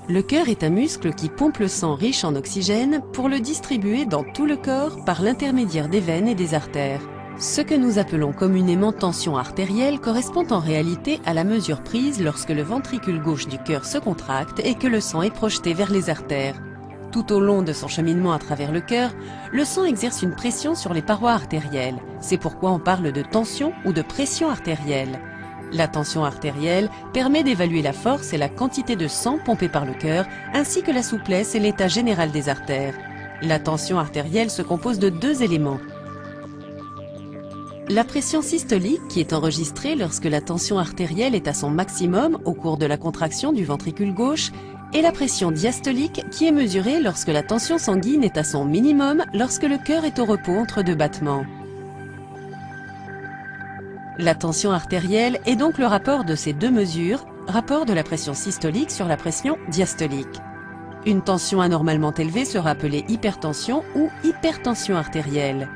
Le cœur est un muscle qui pompe le sang riche en oxygène pour le distribuer dans tout le corps par l'intermédiaire des veines et des artères. Ce que nous appelons communément tension artérielle correspond en réalité à la mesure prise lorsque le ventricule gauche du cœur se contracte et que le sang est projeté vers les artères. Tout au long de son cheminement à travers le cœur, le sang exerce une pression sur les parois artérielles. C'est pourquoi on parle de tension ou de pression artérielle. La tension artérielle permet d'évaluer la force et la quantité de sang pompé par le cœur, ainsi que la souplesse et l'état général des artères. La tension artérielle se compose de deux éléments. La pression systolique, qui est enregistrée lorsque la tension artérielle est à son maximum au cours de la contraction du ventricule gauche, et la pression diastolique, qui est mesurée lorsque la tension sanguine est à son minimum lorsque le cœur est au repos entre deux battements. La tension artérielle est donc le rapport de ces deux mesures, rapport de la pression systolique sur la pression diastolique. Une tension anormalement élevée sera appelée hypertension ou hypertension artérielle.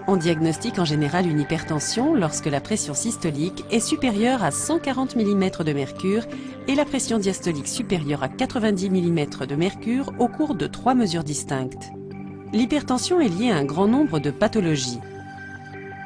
On diagnostique en général une hypertension lorsque la pression systolique est supérieure à 140 mm de mercure et la pression diastolique supérieure à 90 mm de mercure au cours de 3 mesures distinctes. L'hypertension est liée à un grand nombre de pathologies.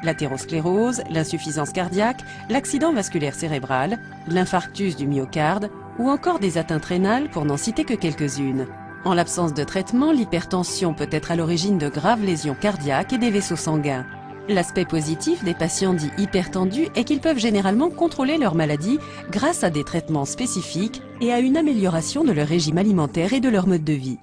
L'athérosclérose, l'insuffisance cardiaque, l'accident vasculaire cérébral, l'infarctus du myocarde ou encore des atteintes rénales pour n'en citer que quelques-unes. En l'absence de traitement, l'hypertension peut être à l'origine de graves lésions cardiaques et des vaisseaux sanguins. L'aspect positif des patients dits hypertendus est qu'ils peuvent généralement contrôler leur maladie grâce à des traitements spécifiques et à une amélioration de leur régime alimentaire et de leur mode de vie.